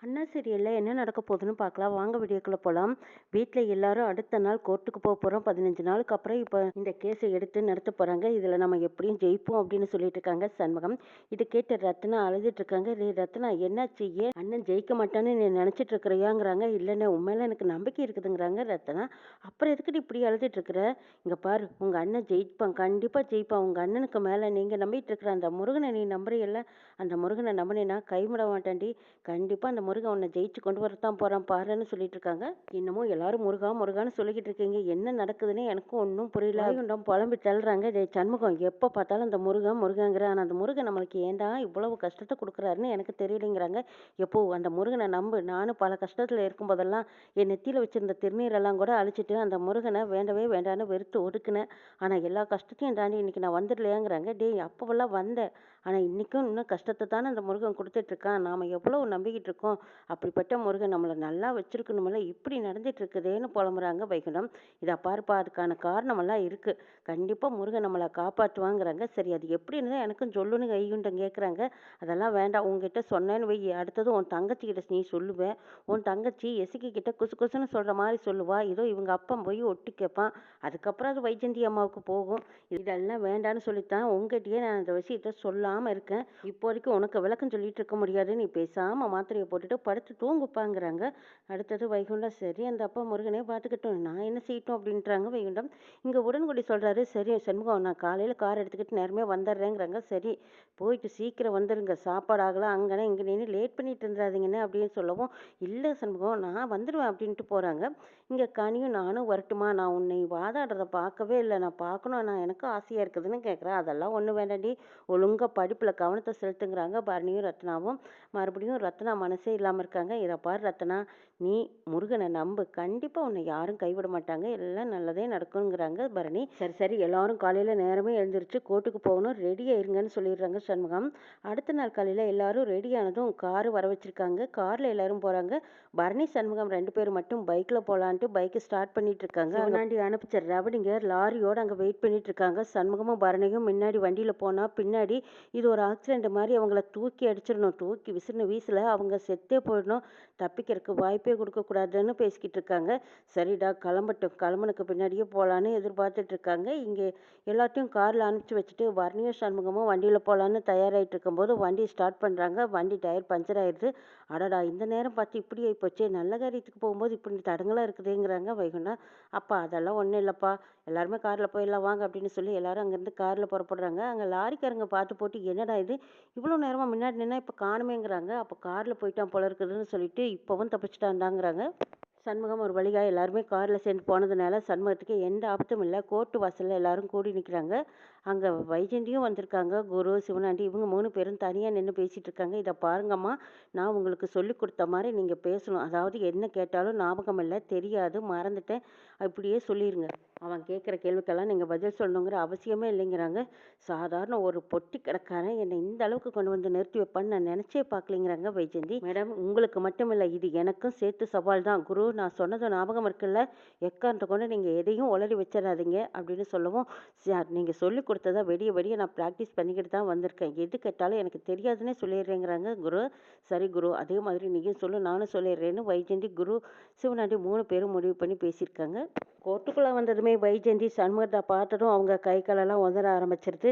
அண்ணா சீரியல்ல என்ன நடக்க போகுதுன்னு பார்க்கலாம். வாங்க வீடியோக்குள்ள போலாம். வீட்ல எல்லாரும் அடுத்த நாள் கோர்ட்டுக்கு போறோம். 15 நாளுக்கு அப்புறம் இப்ப இந்த கேஸை எடுத்து நடத்த போறாங்க. இதுல நம்ம எப்படியும் ஜெயிப்போம் அப்படின்னு சொல்லிட்டு இருக்காங்க சண்முகம். இது கேட்டு ரத்னா அழுதுட்டு இருக்காங்க. "டேய் ரத்னா, என்னாச்சு? ஏன் அண்ணன் ஜெயிக்க மாட்டான்னு நீ நினைச்சிட்டு இருக்கிறியாங்கிறாங்க. இல்லைண்ணே, உண்மையில எனக்கு நம்பிக்கை இருக்குதுங்கிறாங்க ரத்னா. அப்புறம் எதுக்குடி இப்படி அழுதுட்டு இருக்கிற? இங்க பாரு, உங்க அண்ணன் ஜெயிப்பான், கண்டிப்பா ஜெயிப்பான். உங்க அண்ணனுக்கு மேல நீங்க நம்பிட்டு இருக்கிற அந்த முருகனை நீ நம்புறீல்ல, அந்த முருகனை நம்பினேன்னா கைவிட மாட்டேன்டி. கண்டிப்பா அந்த முருகன் உன்னை ஜெயிச்சு கொண்டு வரத்தான் போறான் பாருன்னு சொல்லிட்டு இருக்காங்க. இன்னமும் எல்லாரும் முருகா முருகான்னு சொல்லிக்கிட்டு இருக்கீங்க. என்ன நடக்குதுன்னு எனக்கும் ஒன்றும் புரியல. வைகுண்டம் புலம்பி தள்ளுறாங்க. டேய் சண்முகம், எப்ப பார்த்தாலும் அந்த முருகன் முருகங்கிற, ஆனா அந்த முருகன் நம்மளுக்கு ஏன்டா இவ்வளவு கஷ்டத்தை கொடுக்குறாருன்னு எனக்கு தெரியலைங்கிறாங்க. எப்போ அந்த முருகனை நம்பு. நானும் பல கஷ்டத்துல இருக்கும்போதெல்லாம் என் நெத்தியில வச்சிருந்த திருநீரெல்லாம் கூட அழிச்சிட்டு அந்த முருகனை வேண்டவே வேண்டான்னு வெறுத்து ஒதுக்குனேன். ஆனா எல்லா கஷ்டத்தையும் தாண்டி இன்னைக்கு நான் வந்துடலையாங்கிறாங்க. டேய், அப்போவெல்லாம் வந்தேன், ஆனா இன்னைக்கும் இன்னும் கஷ்டத்தை தானே அந்த முருகன் கொடுத்துட்டு இருக்கான். நாம எவ்வளவு நம்பிக்கிட்டு இருக்கோம். அப்படிப்பட்ட முருகன் நம்மளை நல்லா வச்சிருக்கணுமில்ல, இப்படி நடந்துட்டு இருக்குதேன்னு புலம்புறாங்க வைகுண்டம். இதை பாருப்பா, அதுக்கான காரணமெல்லாம் இருக்கு. கண்டிப்பா முருகன் நம்மளை காப்பாற்றுவாங்கிறாங்க. சரி, அது எப்படின்னு தான் எனக்கும் சொல்லுன்னு வைகுண்டம் கேட்குறாங்க. அதெல்லாம் வேண்டாம், உங்ககிட்ட சொன்னேன்னு வை, அடுத்தது உன் தங்கச்சி கிட்ட நீ சொல்லுவேன். உன் தங்கச்சி எசுக்கி கிட்ட குசு குசுன்னு சொல்ற மாதிரி சொல்லுவா. ஏதோ இவங்க அப்பன் போய் ஒட்டி கேட்பான். அதுக்கப்புறம் அது வைஜந்தி அம்மாவுக்கு போகும். இதெல்லாம் வேண்டான்னு சொல்லித்தான் உங்ககிட்டயே நான் அந்த விஷயத்த சொல்லாம இருக்கேன். இப்போதைக்கு உனக்கு விளக்கம் சொல்லிட்டு இருக்க முடியாது. நீ பேசாம மாத்திரையை போட்டுட்டு படுத்து தூங்குப்பாங்கிறாங்க. அடுத்தது வைகுண்டம், சரி அந்த அப்பா முருகனே பார்த்துக்கட்டும், நான் என்ன செய்யட்டும் அப்படின்றாங்க வைகுண்டம். இங்க உடன்குடி சொல்றாரு, சரி சண்முகம், நான் காலையில கார் எடுத்துக்கிட்டு நேரமே வந்துடுறேங்கிறாங்க. சரி, போயிட்டு சீக்கிரம் வந்துருங்க, சாப்பாடு ஆகலாம், அங்கனே இங்க நின்று லேட் பண்ணிட்டு இருந்துடாதீங்கன்னு அப்படின்னு சொல்லவும், இல்லை சண்முகம், நான் வந்துடுவேன் அப்படின்ட்டு போறாங்க. இங்க கனியும், நானும் வரட்டுமா? நான் உன்னை வாதாடுறத பார்க்கவே இல்லை, நான் பார்க்கணும், நான் எனக்கு ஆசையா இருக்குதுன்னு கேட்குறேன். அதெல்லாம் ஒன்றும் வேண்டாண்டி, ஒழுங்கா படிப்புல கவனத்தை செலுத்துங்கிறாங்க பரணியும் ரத்னாவும். மறுபடியும் ரத்னா மனசே இல்லாம இருக்காங்க. இதை பாரு ரத்னா, நீ முருகனை நம்பு, கண்டிப்பா உன்னை யாரும் கைவிட மாட்டாங்க, எல்லாம் நல்லதே நடக்குங்கிறாங்க பரணி. சரி சரி, எல்லாரும் காலையில நேரமே எழுந்திருச்சு கோர்ட்டுக்கு போகணும், ரெடி ஆயிருங்கன்னு சொல்லிடுறாங்க சண்முகம். அடுத்த நாள் காலையில எல்லாரும் ரெடி ஆனதும் காரு வர வச்சிருக்காங்க. கார்ல எல்லாரும் போறாங்க. பரணி சண்முகம் 2 பேரும் மட்டும் பைக்ல போலான்ட்டு பைக்கை ஸ்டார்ட் பண்ணிட்டு இருக்காங்க. சிவனாண்டி அனுப்பிச்ச ரவடிங்க லாரியோட அங்க வெயிட் பண்ணிட்டு இருக்காங்க. சண்முகமும் பரணியும் முன்னாடி வண்டியில போனா பின்னாடி இது ஒரு ஆக்சிடென்ட் மாதிரி அவங்கள தூக்கி அடிச்சிடணும், தூக்கி விசிறின வீசில் அவங்க செத்தே போயிடணும், தப்பிக்கிறதுக்கு வாய்ப்பே கொடுக்கக்கூடாதுன்னு பேசிக்கிட்டு இருக்காங்க. சரிடா கிளம்பட்டும், கிளம்புனுக்கு பின்னாடியே போகலான்னு எதிர்பார்த்துட்டு இருக்காங்க. இங்கே எல்லாத்தையும் காரில் அனுப்பிச்சி வச்சுட்டு வர்ணியும் சண்முகமும் வண்டியில் போகலான்னு தயாராகிட்டு இருக்கும்போது வண்டி ஸ்டார்ட் பண்ணுறாங்க. வண்டி டயர் பஞ்சர் ஆயிடுது. அடடா, இந்த நேரம் பார்த்து இப்படி ஆகிப்போச்சே, நல்ல காரியத்துக்கு போகும்போது இப்படி தடங்களாக இருக்குதுங்கிறாங்க வைகுண்டா. அப்பா அதெல்லாம் ஒன்றும் இல்லைப்பா, எல்லாருமே காரில் போயிடலாம் வாங்க அப்படின்னு சொல்லி எல்லாரும் அங்கேருந்து காரில் புறப்படுறாங்க. அங்கே லாரிக்காரங்க பார்த்து போட்டு, என்னடா இது இவ்வளோ நேரமாக முன்னாடி நின்னா இப்போ காணுமேங்கிறாங்க. அப்போ காரில் போயிட்டான் போல இருக்குதுன்னு சொல்லிட்டு இப்போவும் தப்பிச்சிட்டாண்டாங்கிறாங்க. சண்முகம் ஒரு வழியா எல்லாருமே காரில் சேர்ந்து போனதுனால சண்முகத்துக்கு எந்த ஆபத்தும் இல்லை. கோர்ட்டு வாசலில் எல்லாரும் கூடி நிற்கிறாங்க. அங்கே வைஜெயந்தியும் வந்திருக்காங்க. குரு, சிவனாண்டி இவங்க 3 பேரும் தனியாக நின்று பேசிகிட்டு இருக்காங்க. இதை பாருங்கம்மா, நான் உங்களுக்கு சொல்லி கொடுத்த மாதிரி நீங்கள் பேசணும். அதாவது என்ன கேட்டாலும் ஞாபகம் இல்லை, தெரியாது, மறந்துட்டேன், இப்படியே சொல்லிடுங்க. அவன் கேட்குற கேள்விக்கெல்லாம் நீங்கள் பதில் சொல்லணுங்கிற அவசியமே இல்லைங்கிறாங்க. சாதாரண ஒரு பொட்டி கடைக்காரன் என்னை இந்த அளவுக்கு கொண்டு வந்து நிறுத்தி வைப்பான்னு நான் நினச்சே பார்க்கலைங்கிறாங்க வைஜெயந்தி. மேடம், உங்களுக்கு மட்டும் இல்லை, இது எனக்கும் சேர்த்து சவால் தான். குரு, நான் சொன்னது ஞாபகம் இருக்குல்ல, எக்காரணத்தை கொண்டு நீங்கள் எதையும் உளறி வச்சிடாதீங்க அப்படின்னு சொல்லவும், சார் நீங்கள் சொல்லி கொடுத்ததா வெடிய வெடிய நான் ப்ராக்டிஸ் பண்ணிக்கிட்டு தான் வந்திருக்கேன், எது கேட்டாலும் எனக்கு தெரியாதுன்னே சொல்லிடுறேங்கிறாங்க குரு. சரி குரு, அதே மாதிரி நீயும் சொல்லு, நானும் சொல்லிடுறேன்னு வைஜெயந்தி, குரு, சிவனாண்டி 3 பேரும் முடிவு பண்ணி பேசியிருக்காங்க. கோர்ட்டுக்குள்ளே வந்ததுமே வைஜெயந்தி சண்முகத்தை பார்த்ததும் அவங்க கை காலெல்லாம் உதற ஆரம்பிச்சிருது.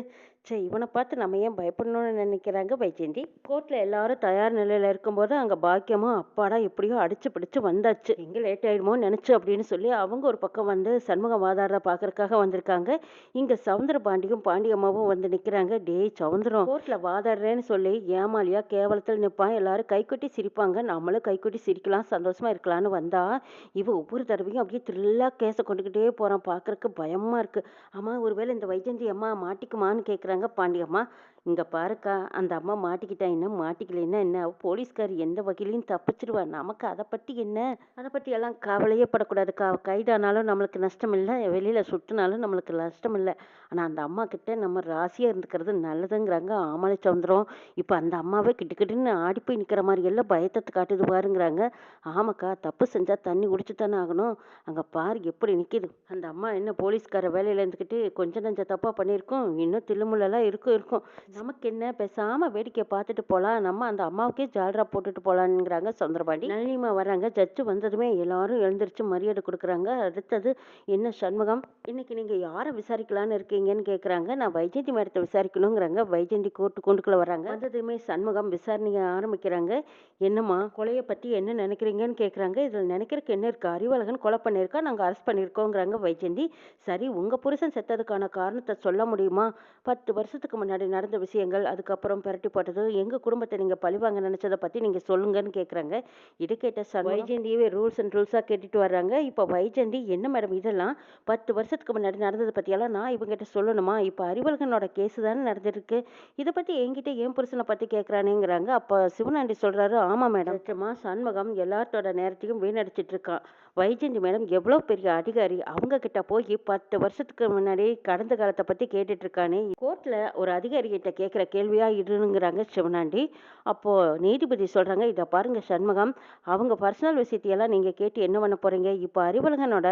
சே, இவனை பார்த்து நம்ம ஏன் பயப்படணும்னு நினைக்கிறாங்க வைஜெயந்தி. கோர்ட்டில் எல்லாரும் தயார் நிலையில் இருக்கும்போது அங்கே பாக்கியமும், அப்பாடா எப்படியோ அடிச்சு பிடிச்சு வந்தாச்சு, எங்கே லேட் ஆகிடுமோன்னு நினச்சி அப்படின்னு சொல்லி அவங்க ஒரு பக்கம் வந்து சண்முகம் வாதாடுறத பார்க்கறதுக்காக வந்திருக்காங்க. இங்கே சவுந்தர பாண்டியும் பாண்டியம்மாவும் வந்து நிற்கிறாங்க. டேய் சவுந்தரம், கோர்ட்டில் வாதாடுறேன்னு சொல்லி ஏமாலியா கேவலத்தில் நிற்பான், எல்லாரும் கைக்கொட்டி சிரிப்பாங்க, நம்மளும் கைக்கொட்டி சிரிக்கலாம், சந்தோஷமா இருக்கலான்னு வந்தா இவன் ஒவ்வொரு தடவையும் அப்படியே த்ரில்லாக கேஸை கொண்டுக்கிட்டே போகிறான், பார்க்குறக்கு பயமாக இருக்குது. ஆமாம், ஒருவேளை இந்த வைஜெயந்தி அம்மா மாட்டிக்குமான்னு கேட்குறாங்க பாண்டியம்மா. இங்கே பாருக்கா, அந்த அம்மா மாட்டிக்கிட்டா என்ன, மாட்டிக்கலைன்னா என்ன, போலீஸ்கார் எந்த வகையிலையும் தப்பிச்சிருவா, நமக்கு அதை பற்றி என்ன, அதை பற்றி எல்லாம் கவலையே படக்கூடாதுக்கா. கைதானாலும் நம்மளுக்கு நஷ்டம் இல்லை, வெளியில் சுட்டுனாலும் நம்மளுக்கு நஷ்டம் இல்லை, ஆனால் அந்த அம்மா கிட்ட நம்ம ராசியாக இருந்துக்கிறது நல்லதுங்கிறாங்க ஆமலை சவுந்தரம். இப்போ அந்த அம்மாவே கிட்டுக்கிட்டுன்னு ஆடி போய் நிற்கிற மாதிரி எல்லாம் பயத்தை காட்டுது பாருங்கிறாங்க. ஆமாக்கா, தப்பு செஞ்சால் தண்ணி குடிச்சு தானே ஆகணும், அங்கே பாரு எப்படி நிற்கிது அந்த அம்மா. என்ன போலீஸ்கார வேலையில் இருந்துக்கிட்டு கொஞ்சம் நஞ்ச தப்பாக பண்ணியிருக்கோம், இன்னும் தில்லுமுள்ள சொல்லலாம் இருக்கும் இருக்கும். நமக்கு என்ன, பேசாம வேடிக்கை பார்த்துட்டு போலாம். நம்ம அந்த அம்மாவுக்கே ஜால்ரா போட்டுட்டு போலாங்கிறாங்க சௌந்தரபாண்டி. நளினிமா வர்றாங்க. ஜட்ஜு வந்ததுமே எல்லாரும் எழுந்திருச்சு மரியாதை கொடுக்குறாங்க. அடுத்தது என்ன சண்முகம், இன்னைக்கு நீங்க யாரை விசாரிக்கலான்னு இருக்கீங்கன்னு கேட்குறாங்க. நான் வைஜெயந்தி மேடத்தை விசாரிக்கணுங்கிறாங்க. வைஜெயந்தி கூண்டுக்குள்ள வராங்க. வந்ததுமே சண்முகம் விசாரணையை ஆரம்பிக்கிறாங்க. என்னம்மா, கொலையை பத்தி என்ன நினைக்கிறீங்கன்னு கேட்குறாங்க. இதுல நினைக்கிறதுக்கு என்ன இருக்கு, அறிவழகன் கொலை பண்ணியிருக்கா, நாங்க அரெஸ்ட் பண்ணியிருக்கோங்கிறாங்க வைஜெயந்தி. சரி, உங்க புருஷன் செத்ததுக்கான காரணத்தை சொல்ல முடியுமா? 10 வருஷத்துக்கு முன்னாடி நடந்த விஷயங்கள், அதுக்கப்புறம் பிரட்டி போட்டது, எங்க குடும்பத்தை நீங்க பழிவாங்க நினைச்சதை பத்தி நீங்க சொல்லுங்கன்னு கேட்குறாங்க. இது கேட்ட வைஜெயந்தியவே ரூல்ஸ் அண்ட் ரூல்ஸா கேட்டுட்டு வர்றாங்க. இப்போ வைஜெயந்தி, என்ன மேடம் இதெல்லாம் 10 வருஷத்துக்கு முன்னாடி நடந்ததை பத்தியெல்லாம் நான் இவங்கிட்ட சொல்லணுமா? இப்போ அறிவழகனோட கேஸ் தானே நடந்திருக்கு, இதை பத்தி என்கிட்ட என் புருஷனை பத்தி கேட்குறானேங்கிறாங்க. அப்போ சிவனாண்டி சொல்றாரு, ஆமா மேடம், சண்முகம் எல்லாத்தோட நேரத்தையும் வீணடிச்சிட்டு இருக்கான். வைஜெயந்தி மேடம் எவ்வளோ பெரிய அதிகாரி, அவங்க கிட்ட போய் 10 வருஷத்துக்கு முன்னாடி கடந்த காலத்தை பத்தி கேட்டுட்டு இருக்கானே, கோர்ட்ல ஒரு அதிகாரி கிட்ட கேட்குற கேள்வியா இதுங்கிறாங்க சிவனாண்டி. அப்போ நீதிபதி சொல்றாங்க, இதை பாருங்க சண்முகம், அவங்க பர்சனல் விஷயத்தையெல்லாம் நீங்க கேட்டு என்ன பண்ண போறீங்க? இப்போ அறிவழகனோட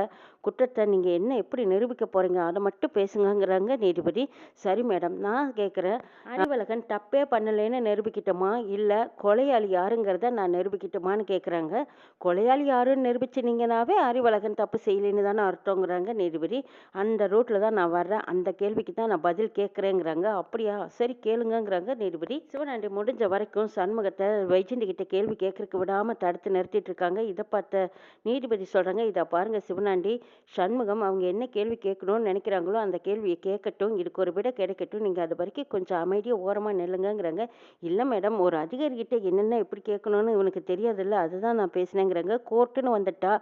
குற்றத்தை நீங்க என்ன எப்படி நிரூபிக்க போறீங்க, அதை மட்டும் பேசுங்கிறாங்க நீதிபதி. சரி மேடம், நான் கேட்குறேன், அறிவழகன் தப்பே பண்ணலைன்னு நிரூபிக்கிட்டோமா, இல்லை கொலையாளி யாருங்கிறத நான் நிரூபிக்கட்டுமான்னு கேட்குறாங்க. கொலையாளி யாருன்னு நிரூபிச்சினீங்கன்னாவே அறிவழகன் தப்பு செய்யலைன்னு தானே அர்த்தங்கிறாங்க நீதிபதி. அந்த ரூட்டில் தான் நான் வர்றேன், அந்த கேள்விக்கு தான் நான் பதில் கேட்குறேங்கிறாங்க. அப்படியா, சரி கேளுங்கங்கிறாங்க நீதிபதி. சிவனாண்டி முடிஞ்ச வரைக்கும் சண்முகத்தை வைஜெயந்தி கிட்ட கேள்வி கேட்கறதுக்கு விடாமல் தடுத்து நிறுத்திட்டு இருக்காங்க. இதை பார்த்த நீதிபதி சொல்கிறாங்க, இதை பாருங்க சிவனாண்டி, சண்முகம் அவங்க என்ன கேள்வி கேட்கணும்னு நினைக்கிறாங்களோ அந்த கேள்வியை கேட்கட்டும், இதுக்கு ஒரு விட கிடைக்கட்டும், நீங்கள் அது வரைக்கும் கொஞ்சம் அமைதியாக ஓரமாக நில்லுங்கிறாங்க. இல்லை மேடம், ஒரு அதிகாரிகிட்ட என்னென்ன எப்படி கேட்கணும்னு இவனுக்கு தெரியாதுல்ல, அதுதான் நான் பேசினேங்கிறாங்க. கோர்ட்டுன்னு வந்துட்டா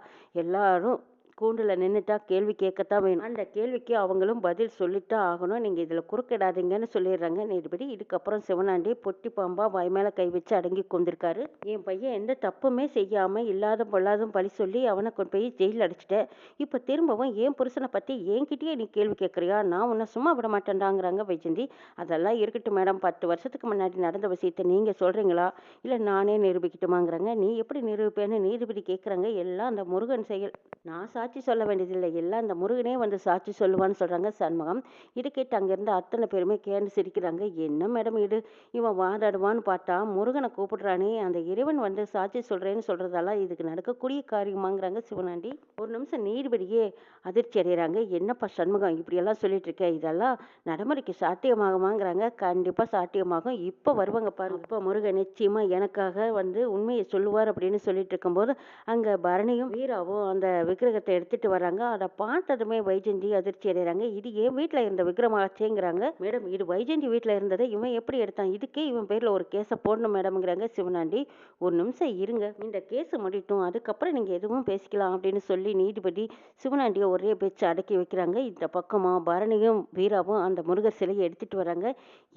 எல்லாரும் கூண்டுல நின்றுட்டா கேள்வி கேட்கத்தான் வேணும், அந்த கேள்விக்கு அவங்களும் பதில் சொல்லித்தான் ஆகணும், நீங்கள் இதில் குறுக்கிடாதீங்கன்னு சொல்லிடுறாங்க நீதிபதி. இதுக்கப்புறம் சிவனாண்டி பொட்டி பாம்பா வாய் மேலே கை வச்சு அடங்கி கொண்டிருக்காரு. என் பையன் எந்த தப்புமே செய்யாமல் இல்லாத பொல்லாதும் பழி சொல்லி அவனை கொண்டு போய் ஜெயிலில் அடிச்சிட்டேன், இப்போ திரும்பவும் என் புருஷனை பற்றி என்கிட்டயே நீ கேள்வி கேட்குறியா, நான் உன்னை சும்மா விட மாட்டேன்டாங்கிறாங்க வைஜெயந்தி. அதெல்லாம் இருக்கட்டும் மேடம், 10 வருஷத்துக்கு முன்னாடி நடந்த விஷயத்தை நீங்கள் சொல்கிறீங்களா, இல்லை நானே நிரூபிக்கட்டுமாங்கிறாங்க. நீ எப்படி நிரூபிப்பேன்னு நீதிபதி கேட்குறாங்க. எல்லாம் அந்த முருகன் செயல், நான் சாட்சி சொல்ல வேண்டியதில்லை, எல்லாம் அந்த முருகனே வந்து சாட்சி சொல்லுவான்னு சொல்கிறாங்க சண்முகம். இது கேட்டு அங்கேருந்து அத்தனை பேருமே கேண்டு சிரிக்கிறாங்க. என்ன மேடம் இது, இவன் வாதாடுவான்னு பார்த்தா முருகனை கூப்பிடுறானே, அந்த இறைவன் வந்து சாட்சி சொல்கிறேன்னு சொல்கிறதெல்லாம் இதுக்கு நடக்கக்கூடிய காரியமாங்கிறாங்க சிவனாண்டி. ஒரு நிமிஷம் நீதிபதியே அதிர்ச்சி அடைகிறாங்க. என்னப்பா சண்முகம் இப்படியெல்லாம் சொல்லிட்டு இருக்க, இதெல்லாம் நடைமுறைக்கு சாத்தியமாகுமாங்கிறாங்க. கண்டிப்பாக சாத்தியமாகும், இப்போ வருவாங்க பாருங்க, இப்போ முருகன் நிச்சயமாக எனக்காக வந்து உண்மையை சொல்லுவார் அப்படின்னு சொல்லிட்டு இருக்கும்போது அங்கே பரணியும் வீராவும் அந்த விக்கிரகத்தை எடுத்துட்டு வராங்க. அதை பார்த்ததுமே வைஜெயந்தி அதிர்ச்சி அடைகிறாங்க. இது என் வீட்டில் இருந்த விக்ரமாச்சேங்கிறாங்க. மேடம், இது வைஜெயந்தி வீட்டில் இருந்ததை இவன் எப்படி எடுத்தான், இதுக்கே இவன் பேரில் ஒரு கேஸை போடணும் மேடம்ங்கிறாங்க சிவனாண்டி. ஒரு நிமிஷம் இருங்க, இந்த கேஸை முடிட்டும், அதுக்கப்புறம் நீங்கள் எதுவும் பேசிக்கலாம் அப்படின்னு சொல்லி நீதிபதி சிவனாண்டியை ஒரே பேச்சு அடக்கி வைக்கிறாங்க. இந்த பக்கமா பரணியும் வீராவும் அந்த முருகர் சிலையை எடுத்துட்டு வராங்க.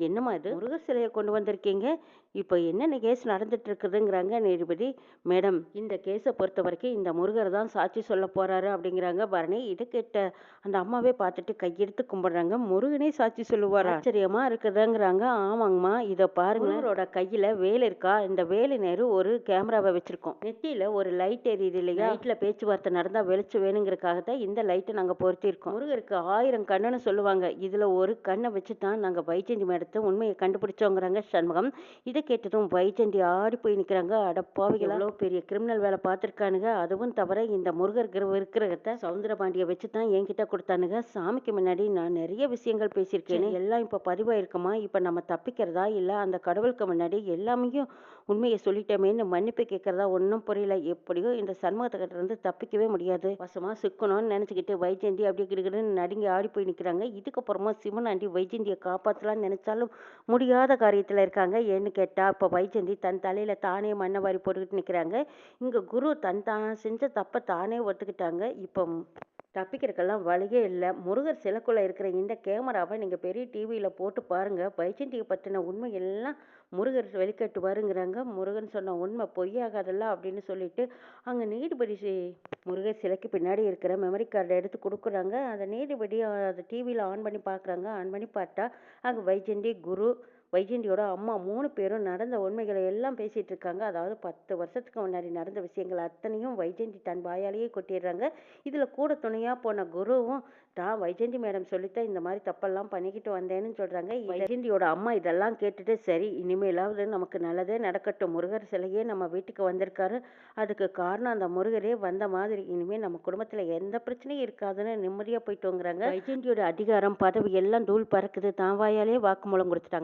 என்னம்மா இது, முருகர் சிலையை கொண்டு வந்திருக்கீங்க, இப்போ என்னென்ன கேஸ் நடந்துட்டு இருக்குதுங்கிறாங்க நீதிபதி. மேடம், இந்த கேஸை பொறுத்த வரைக்கும் இந்த முருகர் தான் சாட்சி சொல்ல போறாரு அப்படிங்கிறாங்க பரணி. இது கேட்ட அந்த அம்மாவே பார்த்துட்டு கையெடுத்து கும்பிடுறாங்க. முருகனே சாட்சி சொல்லுவார், ஆச்சரியமா இருக்குதுங்கிறாங்க. ஆமாங்கம்மா, இதை பாருங்க, முருகரோட கையில வேல் இருக்கா, இந்த வேலு நேரு ஒரு கேமராவை வச்சிருக்கோம், நெத்தியில ஒரு லைட் எரியுது இல்லையா, லைட்ல பேச்சுவார்த்தை நடந்தா வெளிச்சம் வேணுங்கிறதுக்காக தான் இந்த லைட்டை நாங்க பொருத்திருக்கோம். முருகருக்கு 1000 கண்ணுன்னு சொல்லுவாங்க, இதுல ஒரு கண்ணை வச்சு தான் நாங்க வைஜெயந்தி மேடத்தை உண்மையை கண்டுபிடிச்சோங்கிறாங்க சண்முகம். இதை கேட்டதும் வைஜெயந்தி ஆடி போய் நிற்கிறாங்க. அடப்பாவிகளா, எவ்வளோ பெரிய கிரிமினல் வேலை பார்த்துருக்கானுங்க, அதுவும் தவிர இந்த முருகர் விக்கிரகத்தை சவுந்தரபாண்டியை வச்சு தான் என்கிட்ட கொடுத்தானுங்க. சாமிக்கு முன்னாடி நான் நிறைய விஷயங்கள் பேசியிருக்கேன், எல்லாம் இப்போ பதிவாயிருக்குமா, இப்போ நம்ம தப்பிக்கிறதா இல்லை அந்த கடவுளுக்கு முன்னாடி எல்லாமையும் உண்மையை சொல்லிட்டோமேன்னு மன்னிப்பு கேட்கறதா, ஒன்றும் புரியல. எப்படியோ இந்த சண்முகத்துக்கிட்ட இருந்து தப்பிக்கவே முடியாது, வசமாக சிக்கணும்னு நினச்சிக்கிட்டு வைஜெயந்தி அப்படியே கிடுகிடுன்னு நடுங்கி ஆடி போய் நிற்கிறாங்க. இதுக்கப்புறமா சிவனாண்டி வைஜெயந்தியை காப்பாற்றலான்னு நினைச்சாலும் முடியாத காரியத்தில் இருக்காங்க. ஏன்னு கேட்டால் இப்போ வைஜெயந்தி தன் தலையில் தானே மண்ணை வாரி போட்டுக்கிட்டு நிற்கிறாங்க. இங்கே குரு தான் செஞ்ச தப்பை தானே ஒத்துக்கிட்டாங்க. இப்போ தப்பிக்கிறதுக்கெல்லாம் வழியே இல்லை. முருகர் சிலைக்குள்ளே இருக்கிற இந்த கேமராவை நீங்கள் பெரிய டிவியில் போட்டு பாருங்கள், வைஜெயந்தியை பற்றின உண்மை எல்லாம் முருகர் வெளிக்கட்டுவாருங்கிறாங்க. முருகன் சொன்ன உண்மை பொய்யாகாதல்ல அப்படின்னு சொல்லிட்டு அங்கே நீதிபதி முருகர் சிலைக்கு பின்னாடி இருக்கிற மெமரி கார்டை எடுத்து கொடுக்குறாங்க. அதை நீதிபதி அதை டிவியில் ஆன் பண்ணி பார்க்குறாங்க. ஆன் பண்ணி பார்த்தா அங்கே வைஜெயந்தி, குரு, வைஜெயந்தியோட அம்மா 3 பேரும் நடந்த உண்மைகளை எல்லாம் பேசிட்டு இருக்காங்க. அதாவது 10 வருஷத்துக்கு முன்னாடி நடந்த விஷயங்கள் அத்தனையும் வைஜெயந்தி தன் வாயாலேயே கொட்டிடுறாங்க. இதுல கூட துணையா போன குருவும் தான் வைஜெயந்தி மேடம் சொல்லித்தான் இந்த மாதிரி தப்பெல்லாம் பண்ணிக்கிட்டு வந்தேன்னு சொல்றாங்க. வைஜெயந்தியோட அம்மா இதெல்லாம் கேட்டுட்டு சரி இனிமேலாவது நமக்கு நல்லதே நடக்கட்டும். முருகர் சிலையே நம்ம வீட்டுக்கு வந்திருக்காரு. அதுக்கு காரணம் அந்த முருகரே வந்த மாதிரி. இனிமே நம்ம குடும்பத்துல எந்த பிரச்சனையும் இருக்காதுன்னு நிம்மதியா போயிட்டு வாங்குறாங்க. வைஜெயந்தியோட அதிகாரம் பதவி எல்லாம் தூள் பறக்குது. தான் வாயாலே வாக்குமூலம் கொடுத்துட்டாங்க.